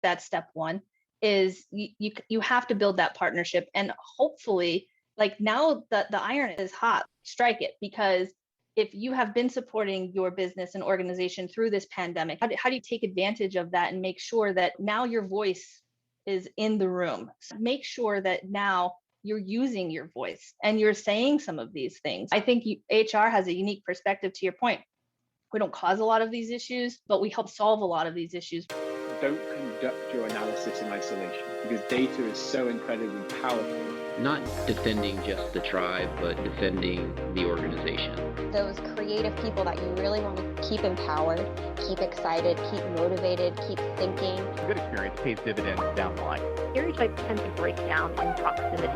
that's step one, is you have to build that partnership. And hopefully, like, now the iron is hot, strike it, because if you have been supporting your business and organization through this pandemic, how do you take advantage of that and make sure that now your voice is in the room? So make sure that now you're using your voice and you're saying some of these things. I think HR has a unique perspective. To your point, we don't cause a lot of these issues, but we help solve a lot of these issues. Don't conduct your analysis in isolation, because data is so incredibly powerful. Not defending just the tribe, but defending the organization. Those creative people that you really want to keep empowered, keep excited, keep motivated, keep thinking. A good experience pays dividends down the line. Stereotypes tend to break down in proximity.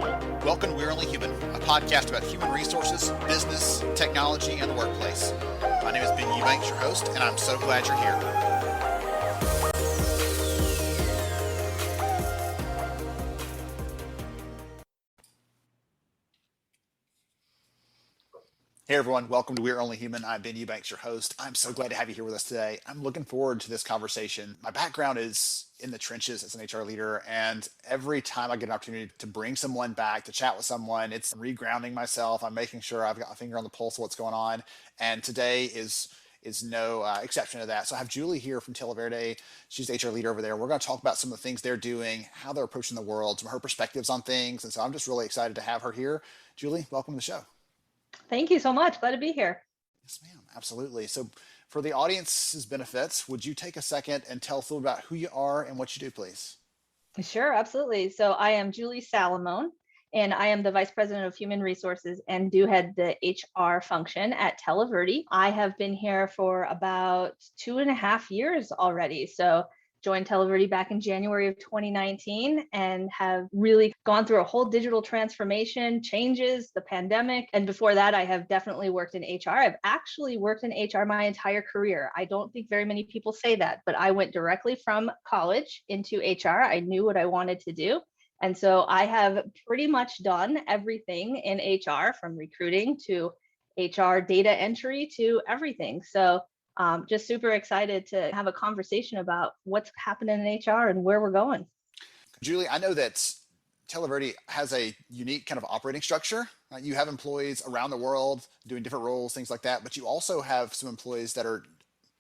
Welcome to We're Only Human, a podcast about human resources, business, technology, and the workplace. My name is Ben Eubanks, your host, and I'm so glad you're here. Hey everyone, welcome to We're Only Human. I'm Ben Eubanks, your host. I'm so glad to have you here with us today. I'm looking forward to this conversation. My background is in the trenches as an HR leader, and every time I get an opportunity to bring someone back to chat with someone, it's regrounding myself. I'm making sure I've got a finger on the pulse of what's going on, and today is no exception to that. So I have Julie here from Televerde. She's the HR leader over there. We're going to talk about some of the things they're doing, how they're approaching the world, some of her perspectives on things, and so I'm just really excited to have her here. Julie, welcome to the show. Thank you so much. Glad to be here. Yes, ma'am. Absolutely. So for the audience's benefits, would you take a second and tell us a little about who you are and what you do, please? Sure, absolutely. So I am Julie Salomone, and I am the Vice President of Human Resources and do head the HR function at Televerde. I have been here for about 2.5 years already. So joined Televerde back in January of 2019 and have really gone through a whole digital transformation, changes, the pandemic. And before that, I have definitely worked in HR. I've actually worked in HR my entire career. I don't think very many people say that, but I went directly from college into HR. I knew what I wanted to do. And so I have pretty much done everything in HR, from recruiting to HR data entry to everything. So just super excited to have a conversation about what's happening in HR and where we're going. Julie, I know that Televerde has a unique kind of operating structure. You have employees around the world doing different roles, things like that, but you also have some employees that are,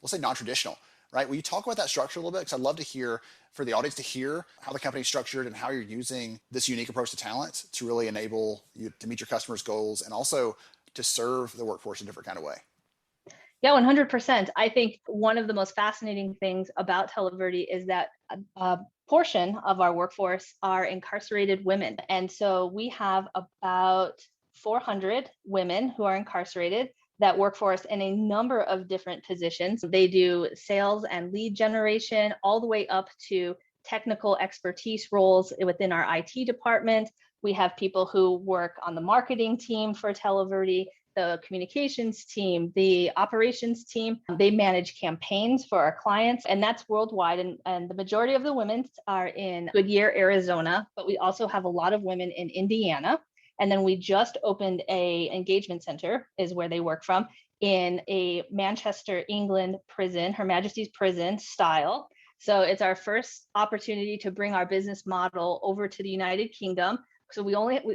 we'll say, non-traditional, right? Will you talk about that structure a little bit? Because I'd love to hear, for the audience to hear how the company's structured and how you're using this unique approach to talent to really enable you to meet your customers' goals and also to serve the workforce in a different kind of way. Yeah, 100%. I think one of the most fascinating things about Televerde is that a portion of our workforce are incarcerated women. And so we have about 400 women who are incarcerated that work for us in a number of different positions. They do sales and lead generation, all the way up to technical expertise roles within our IT department. We have people who work on the marketing team for Televerde, the communications team, the operations team. They manage campaigns for our clients, and that's worldwide. And the majority of the women are in Goodyear, Arizona, but we also have a lot of women in Indiana. And then we just opened a engagement center, is where they work from, in a Manchester, England prison, Her Majesty's Prison style. So it's our first opportunity to bring our business model over to the United Kingdom. So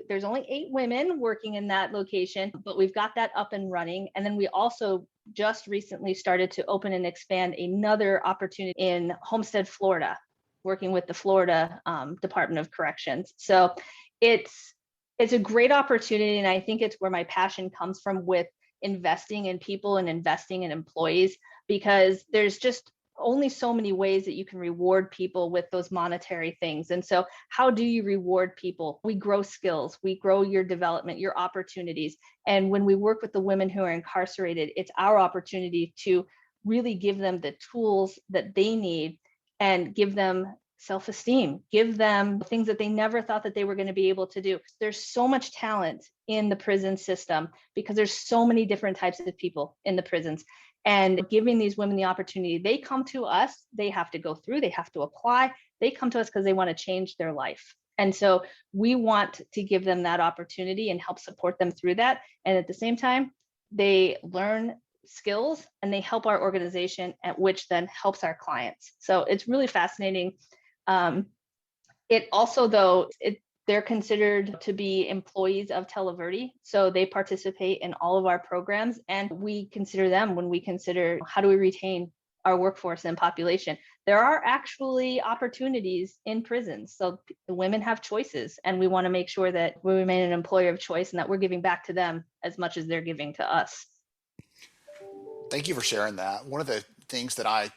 there's only 8 women working in that location, but we've got that up and running. And then we also just recently started to open and expand another opportunity in Homestead, Florida, working with the Florida Department of Corrections. So it's a great opportunity. And I think it's where my passion comes from with investing in people and investing in employees, because there's just only so many ways that you can reward people with those monetary things. And so how do you reward people? We grow skills, we grow your development, your opportunities. And when we work with the women who are incarcerated, it's our opportunity to really give them the tools that they need and give them self-esteem, give them things that they never thought that they were going to be able to do. There's so much talent in the prison system because there's so many different types of people in the prisons. And giving these women the opportunity, they come to us, they have to go through, they have to apply, they come to us because they want to change their life. And so we want to give them that opportunity and help support them through that. And at the same time, they learn skills and they help our organization, at which then helps our clients. So it's really fascinating It also, though, they're considered to be employees of Televerde. So they participate in all of our programs, and we consider them when we consider how do we retain our workforce and population. There are actually opportunities in prisons. So the women have choices, and we want to make sure that we remain an employer of choice and that we're giving back to them as much as they're giving to us. Thank you for sharing that. One of the things that I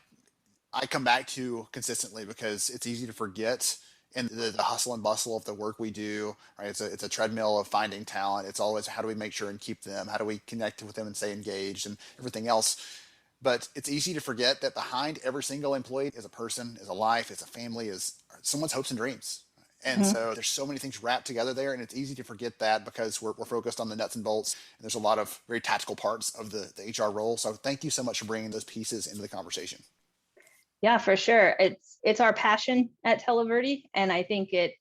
come back to consistently, because it's easy to forget in the hustle and bustle of the work we do, right? It's a treadmill of finding talent. It's always how do we make sure and keep them? How do we connect with them and stay engaged and everything else? But it's easy to forget that behind every single employee is a person, is a life, is a family, is someone's hopes and dreams. And so there's so many things wrapped together there, and it's easy to forget that because we're focused on the nuts and bolts. And there's a lot of very tactical parts of the HR role. So thank you so much for bringing those pieces into the conversation. Yeah, for sure. It's our passion at Televerde, and I think it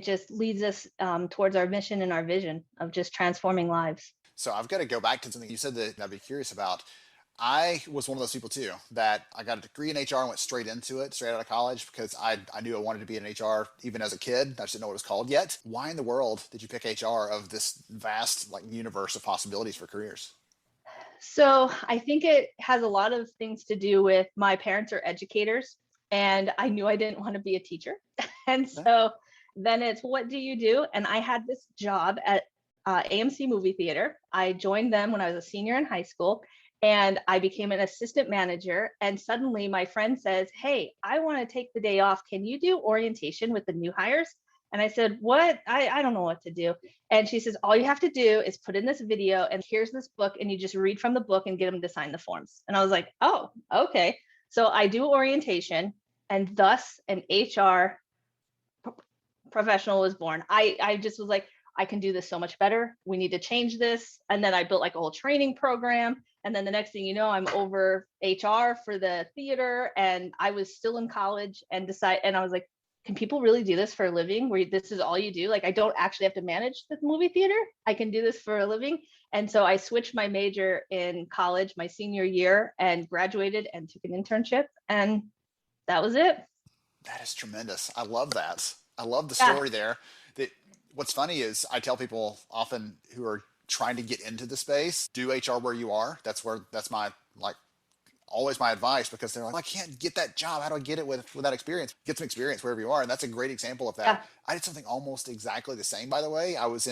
just leads us towards our mission and our vision of just transforming lives. So I've got to go back to something you said that I'd be curious about. I was one of those people too, that I got a degree in HR and went straight into it, straight out of college, because I knew I wanted to be in HR even as a kid. I just didn't know what it was called yet. Why in the world did you pick HR of this vast universe of possibilities for careers? So I think it has a lot of things to do with my parents are educators, and I knew I didn't want to be a teacher. And so then it's, what do you do? And I had this job at AMC Movie Theater. I joined them when I was a senior in high school, and I became an assistant manager. And suddenly my friend says, hey, I want to take the day off. Can you do orientation with the new hires? And I said, what? I don't know what to do. And she says, all you have to do is put in this video, and here's this book, and you just read from the book and get them to sign the forms. And I was like, oh, okay. So I do orientation, and thus an HR professional was born. I just was like, I can do this so much better. We need to change this. And then I built a whole training program. And then the next thing you know, I'm over HR for the theater, and I was still in college and I was like, can people really do this for a living, where this is all you do? I don't actually have to manage the movie theater. I can do this for a living. And so I switched my major in college my senior year and graduated and took an internship. And that was it. That is tremendous. I love that. I love the story there. What's funny is I tell people often who are trying to get into the space, do HR where you are. That's my always my advice, because they're like, I can't get that job. How do I get it with that experience? Get some experience wherever you are. And that's a great example of that. Yeah. I did something almost exactly the same, by the way. I was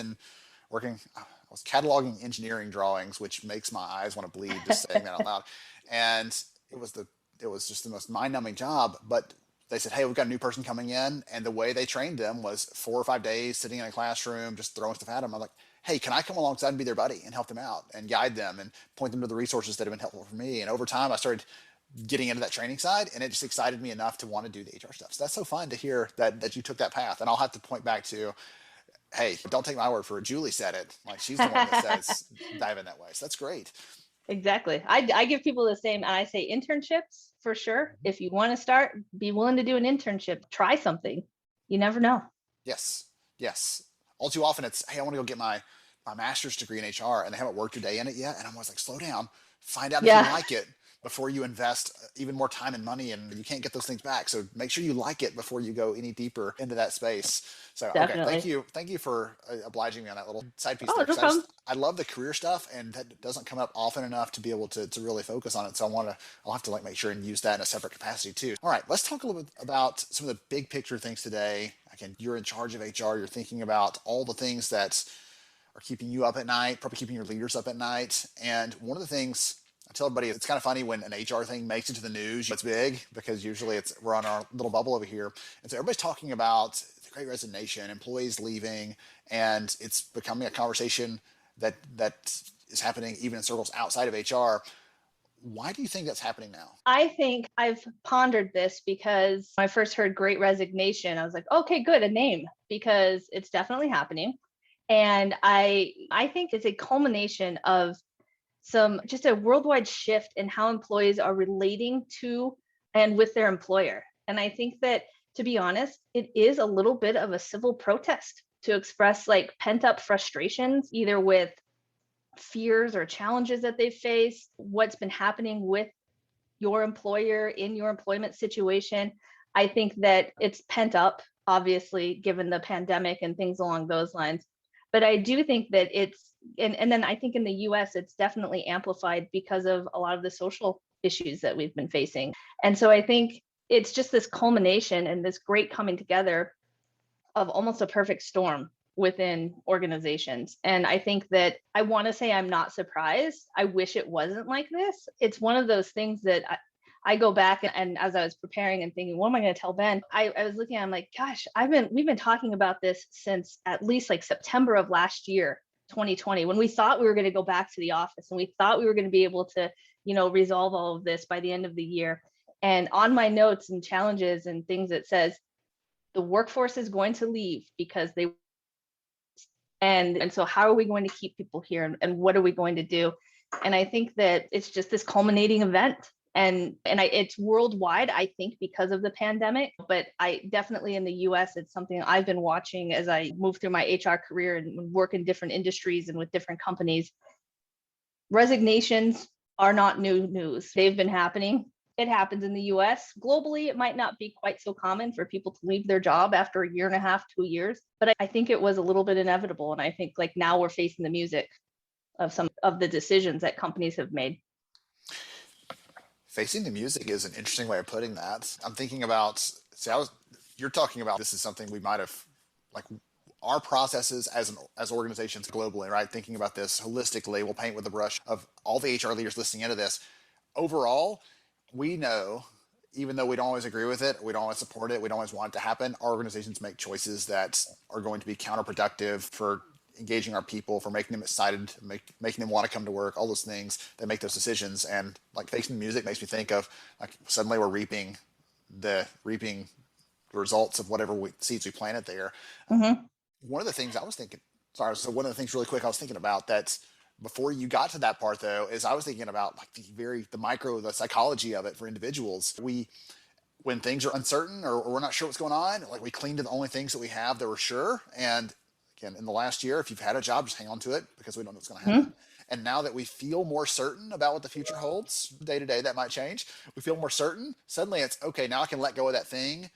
cataloging engineering drawings, which makes my eyes want to bleed just saying that out loud. And it was just the most mind-numbing job. But they said, hey, we've got a new person coming in. And the way they trained them was 4 or 5 days sitting in a classroom, just throwing stuff at them. I'm like, hey, can I come alongside and be their buddy and help them out and guide them and point them to the resources that have been helpful for me? And over time, I started getting into that training side, and it just excited me enough to want to do the HR stuff. So that's so fun to hear that you took that path. And I'll have to point back to, hey, don't take my word for it. Julie said it. She's the one that says dive in that way. So that's great. Exactly. I give people the same, and I say internships for sure. If you want to start, be willing to do an internship. Try something. You never know. Yes. All too often it's, hey, I want to go get my master's degree in HR, and they haven't worked a day in it yet. And I'm always like, slow down, find out if you like it before you invest even more time and money, and you can't get those things back. So make sure you like it before you go any deeper into that space. So, definitely. Okay, thank you for obliging me on that little side piece. Oh, no problem. I love the career stuff, and that doesn't come up often enough to be able to really focus on it. So I'll have to make sure and use that in a separate capacity too. All right, let's talk a little bit about some of the big picture things today. Again, you're in charge of HR. You're thinking about all the things that are keeping you up at night, probably keeping your leaders up at night. And one of the things I tell everybody, it's kind of funny when an HR thing makes it to the news. It's big because usually we're on our little bubble over here. And so everybody's talking about the Great Resignation, employees leaving, and it's becoming a conversation that is happening even in circles outside of HR. Why do you think that's happening now? I think I've pondered this because when I first heard Great Resignation, I was like, okay, good, a name, because it's definitely happening. And I think it's a culmination of just a worldwide shift in how employees are relating to and with their employer. And I think that, to be honest, it is a little bit of a civil protest to express pent up frustrations, either with fears or challenges that they face, what's been happening with your employer in your employment situation. I think that it's pent up, obviously, given the pandemic and things along those lines. But I do think that and then I think in the US, it's definitely amplified because of a lot of the social issues that we've been facing. And so I think it's just this culmination and this great coming together of almost a perfect storm within organizations. And I think that I want to say I'm not surprised. I wish it wasn't like this. It's one of those things that I go back and as I was preparing and thinking, what am I going to tell Ben? I was looking, I'm like, gosh, we've been talking about this since at least like September of last year, 2020, when we thought we were going to go back to the office and we thought we were going to be able to, resolve all of this by the end of the year. And on my notes and challenges and things, it says the workforce is going to leave because they and so how are we going to keep people here and what are we going to do? And I think that it's just this culminating event. And it's worldwide, I think, because of the pandemic. But I definitely in the US, it's something I've been watching as I move through my HR career and work in different industries and with different companies. Resignations are not new news. They've been happening. It happens in the US. Globally, it might not be quite so common for people to leave their job after a year and a half, 2 years. But I think it was a little bit inevitable. And I think like now we're facing the music of some of the decisions that companies have made. Facing the music is an interesting way of putting that. I'm thinking about, you're talking about this is something we might have, like our processes as organizations globally, right? Thinking about this holistically, we'll paint with a brush of all the HR leaders listening into this. Overall, we know, even though we don't always agree with it, we don't always support it, we don't always want it to happen, our organizations make choices that are going to be counterproductive for engaging our people, for making them excited, making them want to come to work, all those things. They make those decisions. And like facing the music makes me think of like suddenly we're reaping the results of whatever seeds we planted there. Mm-hmm. One of the things I was thinking, so one of the things really quick I was thinking about that before you got to that part though, is I was thinking about like the psychology of it for individuals. When things are uncertain or we're not sure what's going on, like we cling to the only things that we have that we're sure. And again, in the last year, if you've had a job, just hang on to it because we don't know what's going to happen. Mm-hmm. And now that we feel more certain about what the future holds, day to day, that might change. We feel more certain. Suddenly it's, okay, now I can let go of that thing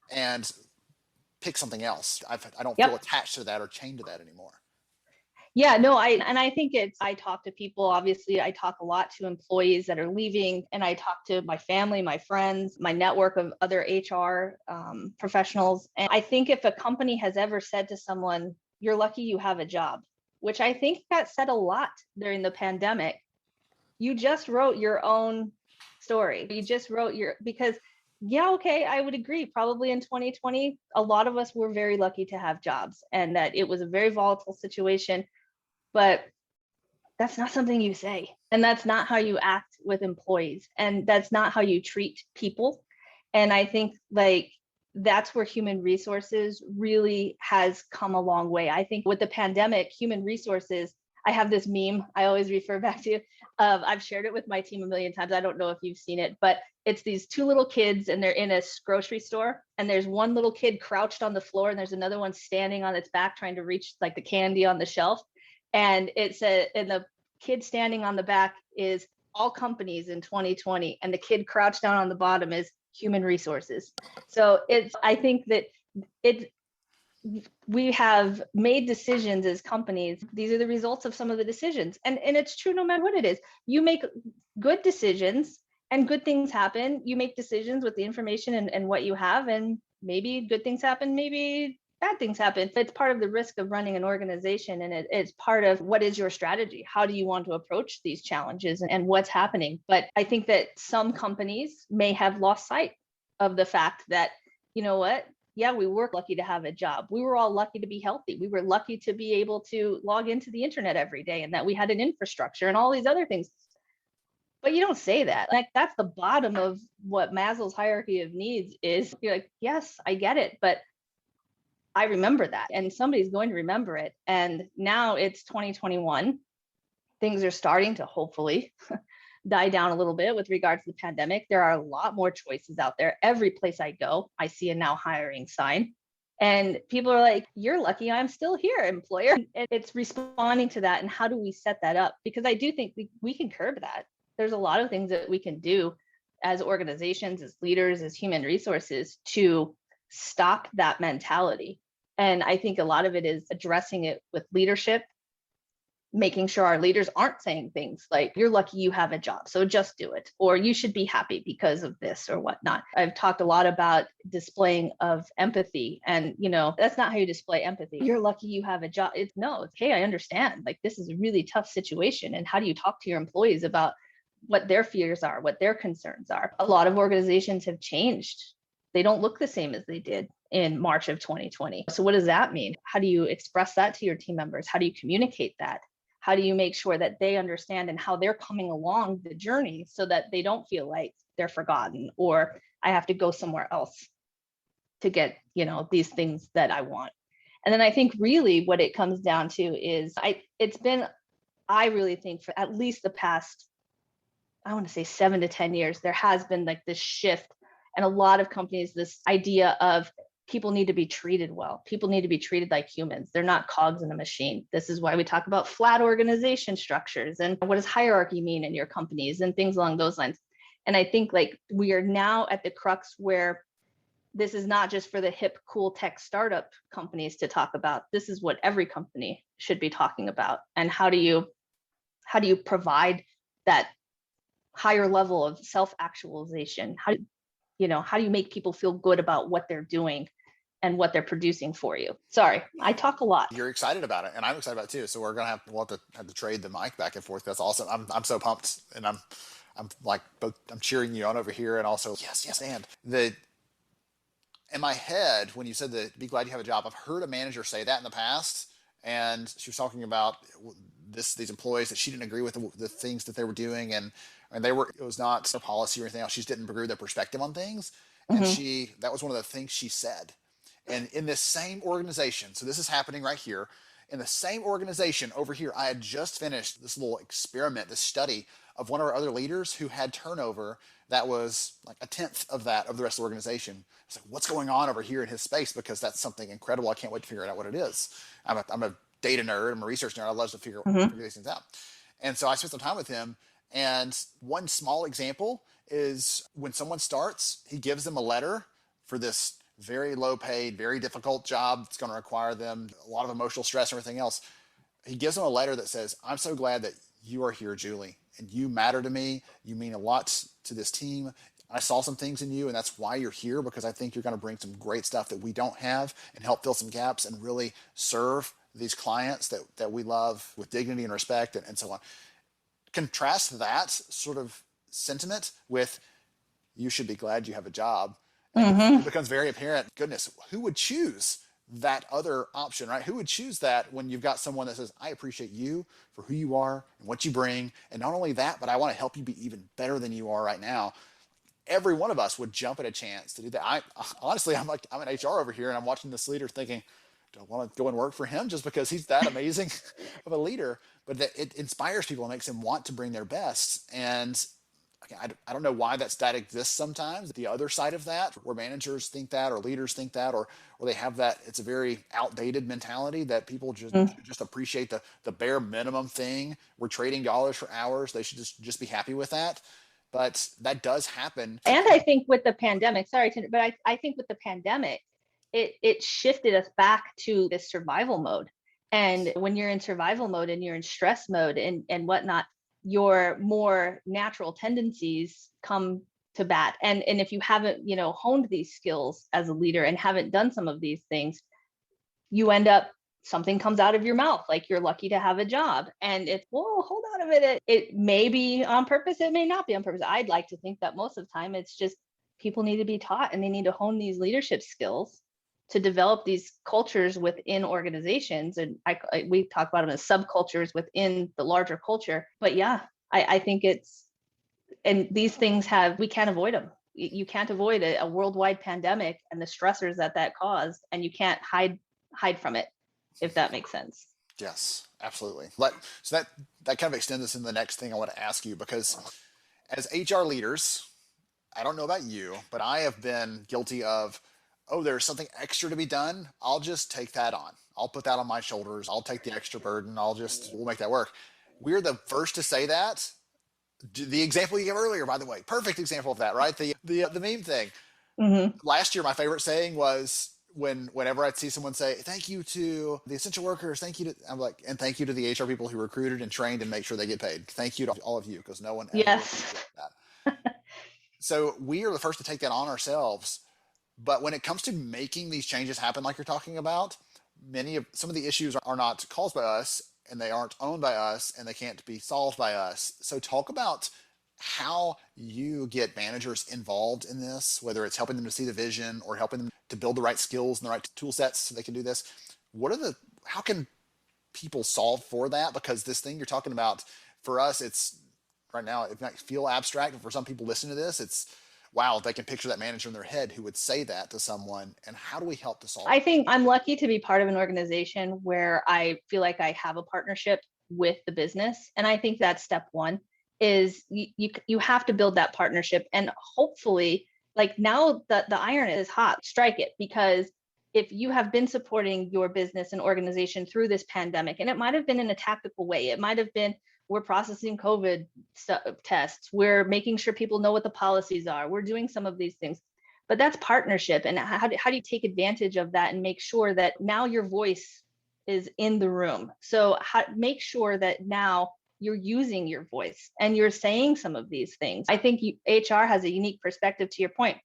and pick something else. I don't feel attached to that or chained to that anymore. Yeah, no, I think I talk to people, obviously I talk a lot to employees that are leaving, and I talk to my family, my friends, my network of other HR professionals. And I think if a company has ever said to someone, you're lucky you have a job, which I think got said a lot during the pandemic, you just wrote your own story. You just wrote because I would agree. Probably in 2020, a lot of us were very lucky to have jobs and that it was a very volatile situation. But that's not something you say. And that's not how you act with employees. And that's not how you treat people. And I think like that's where human resources really has come a long way. I think with the pandemic, human resources, I have this meme I always refer back to. I've shared it with my team a million times. I don't know if you've seen it, but it's these two little kids and they're in a grocery store. And there's one little kid crouched on the floor and there's another one standing on its back trying to reach like the candy on the shelf. And and the kid standing on the back is all companies in 2020. And the kid crouched down on the bottom is human resources. So I think that we have made decisions as companies. These are the results of some of the decisions. And it's true no matter what it is. You make good decisions and good things happen. You make decisions with the information and what you have, and maybe good things happen, maybe bad things happen. It's part of the risk of running an organization, and it's part of what is your strategy? How do you want to approach these challenges and what's happening? But I think that some companies may have lost sight of the fact that, you know what? Yeah, we were lucky to have a job. We were all lucky to be healthy. We were lucky to be able to log into the internet every day and that we had an infrastructure and all these other things. But you don't say that. Like that's the bottom of what Maslow's hierarchy of needs is. You're like, yes, I get it, but I remember that, and somebody's going to remember it. And now it's 2021. Things are starting to hopefully die down a little bit with regards to the pandemic. There are a lot more choices out there. Every place I go, I see a now hiring sign. And people are like, you're lucky I'm still here, employer. And it's responding to that. And how do we set that up? Because I do think we can curb that. There's a lot of things that we can do as organizations, as leaders, as human resources to stop that mentality. And I think a lot of it is addressing it with leadership, making sure our leaders aren't saying things like, you're lucky you have a job, so just do it, or you should be happy because of this or whatnot. I've talked a lot about displaying of empathy, and that's not how you display empathy. You're lucky you have a job. It's hey, I understand, like, this is a really tough situation, and how do you talk to your employees about what their fears are, what their concerns are? A lot of organizations have changed. They don't look the same as they did in March of 2020. So what does that mean? How do you express that to your team members? How do you communicate that? How do you make sure that they understand and how they're coming along the journey so that they don't feel like they're forgotten, or I have to go somewhere else to get, these things that I want? And then I think really what it comes down to is I really think for at least the past, I want to say 7 to 10 years, there has been like this shift, and a lot of companies, this idea of people need to be treated well. People need to be treated like humans. They're not cogs in a machine. This is why we talk about flat organization structures and what does hierarchy mean in your companies and things along those lines. And I think like we are now at the crux where this is not just for the hip, cool tech startup companies to talk about. This is what every company should be talking about. And how do you provide that higher level of self-actualization? How do you make people feel good about what they're doing and what they're producing for you? Sorry, I talk a lot. You're excited about it, and I'm excited about it too. So we'll have to trade the mic back and forth. That's awesome. I'm so pumped, and I'm like both. I'm cheering you on over here, and also yes. And in my head, when you said that, be glad you have a job, I've heard a manager say that in the past, and she was talking about these employees that she didn't agree with the things that they were doing, and it was not their policy or anything else. She just didn't agree with their perspective on things, and that was one of the things she said. And in this same organization, so this is happening right here, in the same organization over here, I had just finished this little experiment, this study of one of our other leaders who had turnover that was like a tenth of that of the rest of the organization. It's like, what's going on over here in his space? Because that's something incredible. I can't wait to figure out what it is. I'm a data nerd. I'm a research nerd. I love to figure these things out. And so I spent some time with him. And one small example is when someone starts, he gives them a letter for this very low paid, very difficult job that's going to require them a lot of emotional stress and everything else. He gives them a letter that says, I'm so glad that you are here, Julie, and you matter to me. You mean a lot to this team. I saw some things in you, and that's why you're here, because I think you're going to bring some great stuff that we don't have and help fill some gaps and really serve these clients that we love with dignity and respect and so on. Contrast that sort of sentiment with, you should be glad you have a job. It becomes very apparent, goodness, who would choose that other option, right? Who would choose that when you've got someone that says, I appreciate you for who you are and what you bring. And not only that, but I want to help you be even better than you are right now. Every one of us would jump at a chance to do that. Honestly, I'm an HR over here, and I'm watching this leader thinking, do I want to go and work for him just because he's that amazing of a leader? But it inspires people and makes them want to bring their best. And I don't know why that exists sometimes. The other side of that, where managers think that, or leaders think that, or they have that, it's a very outdated mentality that people just appreciate the bare minimum thing. We're trading dollars for hours. They should just be happy with that. But that does happen. And I think with the pandemic, but I think with the pandemic, it shifted us back to this survival mode. And when you're in survival mode and you're in stress mode and whatnot, your more natural tendencies come to bat. And if you haven't, honed these skills as a leader and haven't done some of these things, you end up, something comes out of your mouth, like you're lucky to have a job. And it's, whoa, hold on a minute. It may be on purpose. It may not be on purpose. I'd like to think that most of the time it's just people need to be taught, and they need to hone these leadership skills to develop these cultures within organizations. And we talk about them as subcultures within the larger culture. But yeah, I think and these things we can't avoid them. You can't avoid a worldwide pandemic and the stressors that caused, and you can't hide from it, if that makes sense. Yes, absolutely. So that kind of extends us into the next thing I want to ask you, because as HR leaders, I don't know about you, but I have been guilty of, there's something extra to be done. I'll just take that on. I'll put that on my shoulders. I'll take the extra burden. We'll make that work. We're the first to say that The example you gave earlier, by the way, perfect example of that, right? The meme thing. Mm-hmm. Last year, my favorite saying was whenever I'd see someone say, "Thank you to the essential workers," I'm like, and thank you to the HR people who recruited and trained and make sure they get paid. Thank you to all of you, because no one ever Yes. did that. So we are the first to take that on ourselves. But when it comes to making these changes happen, like you're talking about, some of the issues are not caused by us, and they aren't owned by us, and they can't be solved by us. So talk about how you get managers involved in this, whether it's helping them to see the vision or helping them to build the right skills and the right tool sets so they can do this. How can people solve for that? Because this thing you're talking about, for us, it's right now, it might feel abstract, but for some people listening to this, it's wow, they can picture that manager in their head who would say that to someone. And how do we help to solve I think I'm lucky to be part of an organization where I feel like I have a partnership with the business. And I think that's step one, is you have to build that partnership. And hopefully, like, now the iron is hot, strike it. Because if you have been supporting your business and organization through this pandemic, and it might have been in a tactical way, it might have been, we're processing COVID tests, we're making sure people know what the policies are, we're doing some of these things. But that's partnership. And how do you take advantage of that and make sure that now your voice is in the room? So make sure that now you're using your voice and you're saying some of these things. I think HR has a unique perspective, to your point.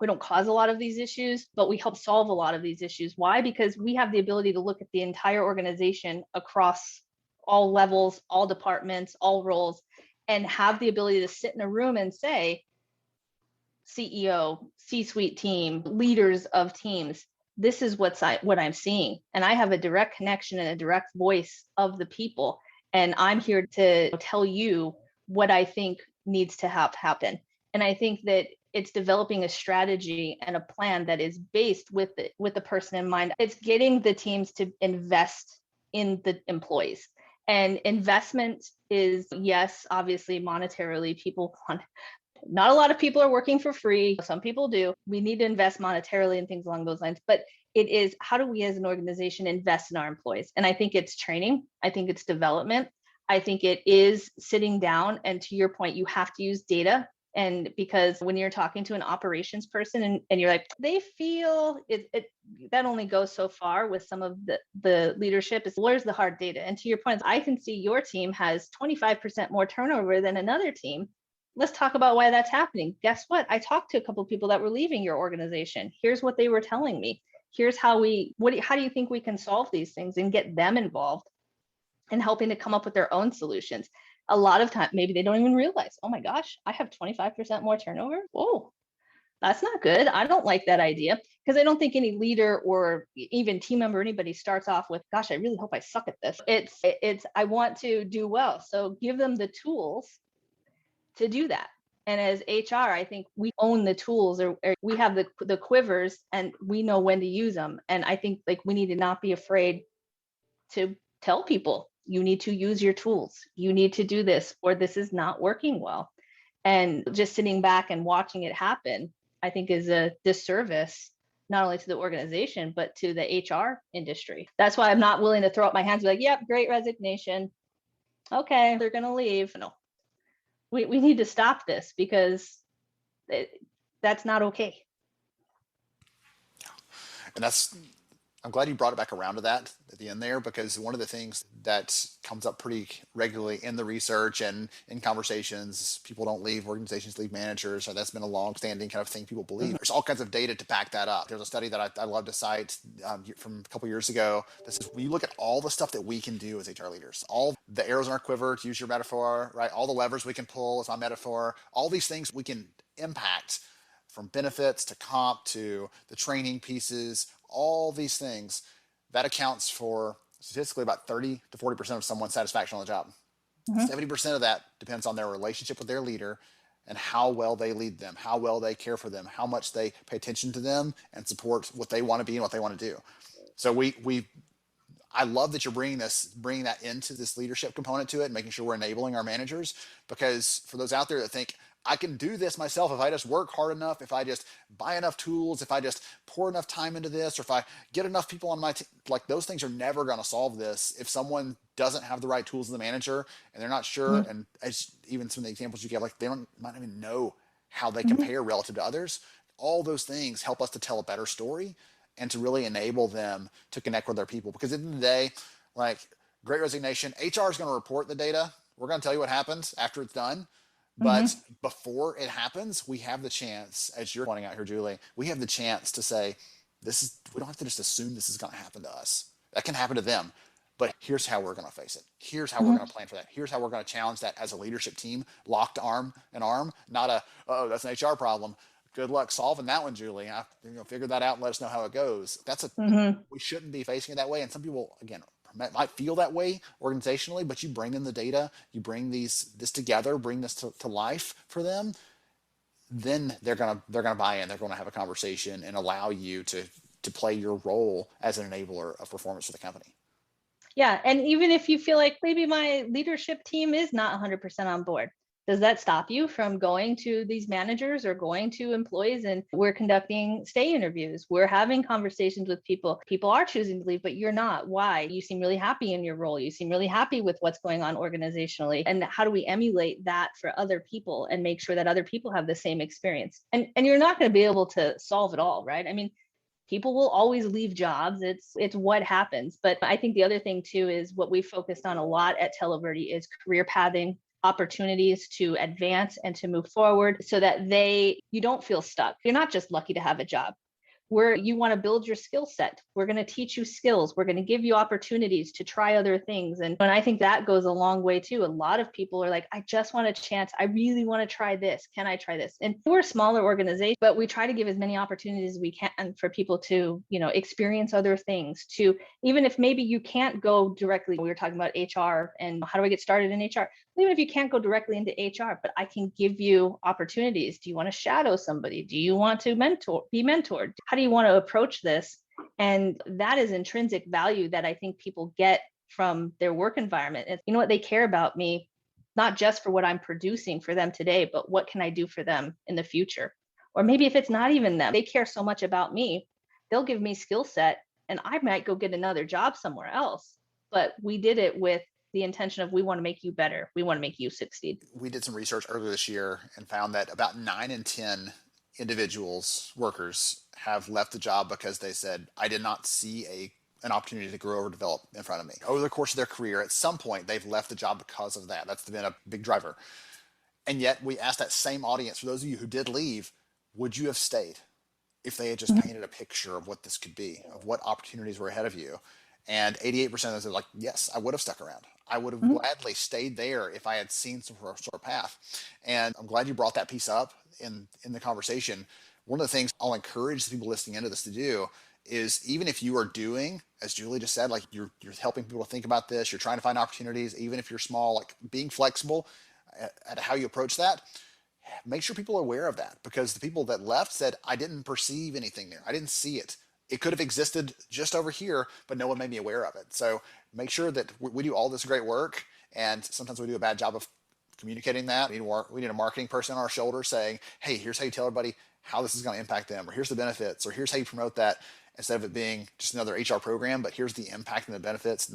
We don't cause a lot of these issues, but we help solve a lot of these issues. Why? Because we have the ability to look at the entire organization across all levels, all departments, all roles, and have the ability to sit in a room and say, CEO, C-suite team, leaders of teams, this is what I'm seeing. And I have a direct connection and a direct voice of the people. And I'm here to tell you what I think needs to happen. And I think that it's developing a strategy and a plan that is based with the person in mind. It's getting the teams to invest in the employees. And investment is, yes, obviously monetarily, people want. Not a lot of people are working for free. Some people do. We need to invest monetarily and things along those lines. But it is, how do we as an organization invest in our employees? And I think it's training. I think it's development. I think it is sitting down. And to your point, you have to use data. And because when you're talking to an operations person and you're like, they feel that only goes so far with some of the leadership, is where's the hard data? And to your point, I can see your team has 25% more turnover than another team. Let's talk about why that's happening. Guess what? I talked to a couple of people that were leaving your organization. Here's what they were telling me. Here's how do you think we can solve these things and get them involved and helping to come up with their own solutions? A lot of time, maybe they don't even realize, oh my gosh, I have 25% more turnover. Whoa, that's not good. I don't like that idea. Because I don't think any leader or even team member, anybody starts off with, gosh, I really hope I suck at this. It's I want to do well. So give them the tools to do that. And as HR, I think we own the tools, or we have the quivers, and we know when to use them. And I think, like, we need to not be afraid to tell people, you need to use your tools. You need to do this, or this is not working well. And just sitting back and watching it happen, I think, is a disservice, not only to the organization, but to the HR industry. That's why I'm not willing to throw up my hands and be like, yep, great resignation. Okay, they're going to leave. No, we need to stop this, because that's not okay. And I'm glad you brought it back around to that at the end there, because one of the things that comes up pretty regularly in the research and in conversations, people don't leave, organizations leave managers. So that's been a long-standing kind of thing people believe. There's all kinds of data to back that up. There's a study that I love to cite from a couple years ago. This is, when you look at all the stuff that we can do as HR leaders, all the arrows in our quiver, to use your metaphor, right? All the levers we can pull, as my metaphor, all these things we can impact, from benefits to comp to the training pieces, all these things, that accounts for statistically about 30 to 40% of someone's satisfaction on the job. 70% of that depends on their relationship with their leader and how well they lead them, how well they care for them, how much they pay attention to them and support what they want to be and what they want to do. So I love that you're bringing that into this leadership component to it and making sure we're enabling our managers, because for those out there that think, I can do this myself if I just work hard enough, if I just buy enough tools, if I just pour enough time into this, or if I get enough people on my team. Like, those things are never going to solve this if someone doesn't have the right tools as the manager and they're not sure. And as even some of the examples you gave, like, they might not even know how they compare relative to others. All those things help us to tell a better story and to really enable them to connect with their people. Because at the end of the day, like, Great Resignation, HR is going to report the data. We're going to tell you what happens after it's done. But before it happens, we have the chance, as you're pointing out here, Julie, we have the chance to say, we don't have to just assume this is going to happen to us. That can happen to them. But here's how we're going to face it. Here's how we're going to plan for that. Here's how we're going to challenge that as a leadership team, locked arm in arm, not that's an HR problem. Good luck solving that one, Julie. Figure that out and let us know how it goes. We shouldn't be facing it that way. And some people, again, might feel that way organizationally, but you bring in the data, you bring this together, bring this to life for them, then they're gonna buy in. They're going to have a conversation and allow you to play your role as an enabler of performance for the company. Yeah, and even if you feel like maybe my leadership team is not 100% on board, does that stop you from going to these managers or going to employees? And we're conducting stay interviews. We're having conversations with people. People are choosing to leave, but you're not. Why? You seem really happy in your role. You seem really happy with what's going on organizationally. And how do we emulate that for other people and make sure that other people have the same experience? And you're not going to be able to solve it all, right? I mean, people will always leave jobs. It's what happens. But I think the other thing too is what we focused on a lot at Televerde is career pathing, opportunities to advance and to move forward so that you don't feel stuck. You're not just lucky to have a job. You want to build your skill set. We're going to teach you skills. We're going to give you opportunities to try other things. And I think that goes a long way too. A lot of people are like, I just want a chance. I really want to try this. Can I try this? And we're a smaller organization, but we try to give as many opportunities as we can for people to, experience other things, to, even if maybe you can't go directly. We were talking about HR and how do I get started in HR? Even if you can't go directly into HR, but I can give you opportunities. Do you want to shadow somebody? Do you want to be mentored? How do you want to approach this? And that is intrinsic value that I think people get from their work environment. It's, you know what, they care about me, not just for what I'm producing for them today, but what can I do for them in the future? Or maybe if it's not even them, they care so much about me, they'll give me skill set and I might go get another job somewhere else. But we did it with the intention of, we want to make you better. We want to make you succeed. We did some research earlier this year and found that about 9 in 10 workers have left the job because they said, I did not see an opportunity to grow or develop in front of me. Over the course of their career, at some point, they've left the job because of that. That's been a big driver. And yet we asked that same audience, for those of you who did leave, would you have stayed if they had just painted a picture of what this could be, of what opportunities were ahead of you? And 88% of them said, like, yes, I would have stuck around. I would have gladly stayed there if I had seen some sort of path. And I'm glad you brought that piece up in the conversation. One of the things I'll encourage the people listening into this to do is, even if you are doing, as Julie just said, like you're helping people think about this, you're trying to find opportunities, even if you're small, like being flexible at how you approach that, make sure people are aware of that. Because the people that left said, I didn't perceive anything there. I didn't see it. It could have existed just over here, but no one made me aware of it. So make sure that we do all this great work, and sometimes we do a bad job of communicating that. We need a marketing person on our shoulder saying, hey, here's how you tell everybody how this is going to impact them, or here's the benefits, or here's how you promote that, instead of it being just another HR program, but here's the impact and the benefits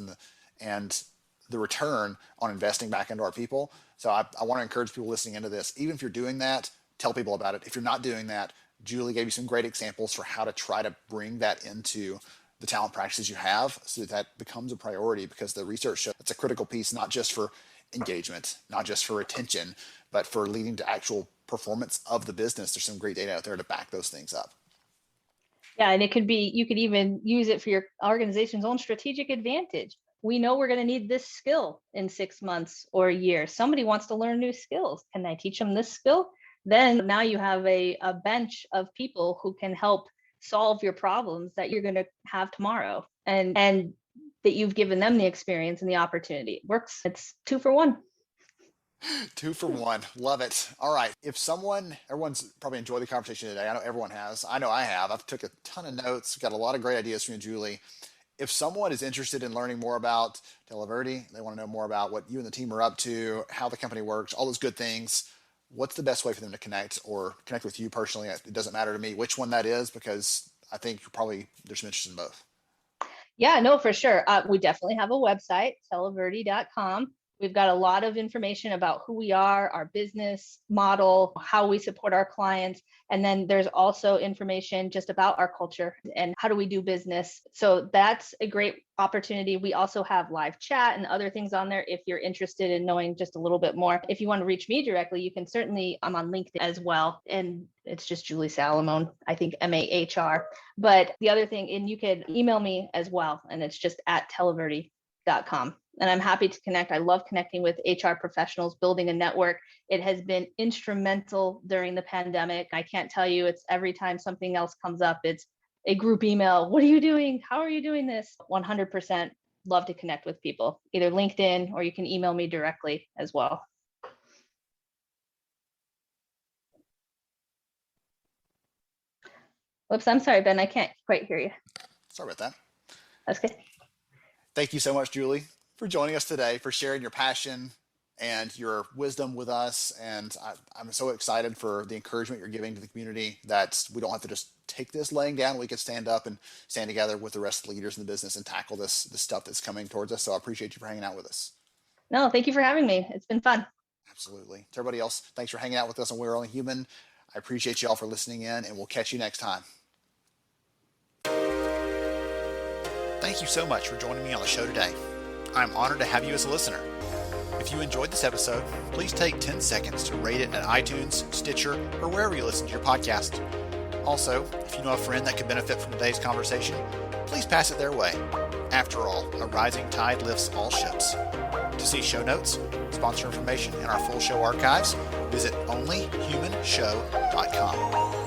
and the return on investing back into our people. So I want to encourage people listening into this, even if you're doing that, tell people about it. If you're not doing that, Julie gave you some great examples for how to try to bring that into the talent practices you have so that becomes a priority, because the research shows it's a critical piece, not just for engagement, not just for retention, but for leading to actual performance of the business. There's some great data out there to back those things up. Yeah, and you could even use it for your organization's own strategic advantage. We know we're going to need this skill in 6 months or a year. Somebody wants to learn new skills. Can I teach them this skill? Then now you have a bench of people who can help solve your problems that you're going to have tomorrow, and that you've given them the experience and the opportunity. It works. It's 2 for 1. 2 for 1. Love it. All right. Everyone's probably enjoyed the conversation today. I know everyone has. I know I have. I've took a ton of notes, got a lot of great ideas from you, Julie. If someone is interested in learning more about Televerde, they want to know more about what you and the team are up to, how the company works, all those good things, what's the best way for them to connect or connect with you personally? It doesn't matter to me which one that is, because I think there's some interest in both. Yeah, no, for sure. We definitely have a website, televerde.com. We've got a lot of information about who we are, our business model, how we support our clients. And then there's also information just about our culture and how do we do business. So that's a great opportunity. We also have live chat and other things on there if you're interested in knowing just a little bit more. If you want to reach me directly, you can certainly, I'm on LinkedIn as well. And it's just Julie Salomone, I think MAHR. But the other thing, and you could email me as well, and it's just at televerde.com. And I'm happy to connect. I love connecting with HR professionals, building a network. It has been instrumental during the pandemic. I can't tell you, it's every time something else comes up, it's a group email. What are you doing? How are you doing this? 100% love to connect with people, either LinkedIn or you can email me directly as well. Whoops, I'm sorry, Ben, I can't quite hear you. Sorry about that. That's good. Thank you so much, Julie, for joining us today, for sharing your passion and your wisdom with us. And I'm so excited for the encouragement you're giving to the community, that we don't have to just take this laying down. We can stand up and stand together with the rest of the leaders in the business and tackle this stuff that's coming towards us. So I appreciate you for hanging out with us. No, thank you for having me. It's been fun. Absolutely. To everybody else, thanks for hanging out with us on We're Only Human. I appreciate you all for listening in, and we'll catch you next time. Thank you so much for joining me on the show today. I'm honored to have you as a listener. If you enjoyed this episode, please take 10 seconds to rate it at iTunes, Stitcher, or wherever you listen to your podcast. Also, if you know a friend that could benefit from today's conversation, please pass it their way. After all, a rising tide lifts all ships. To see show notes, sponsor information, and our full show archives, visit onlyhumanshow.com.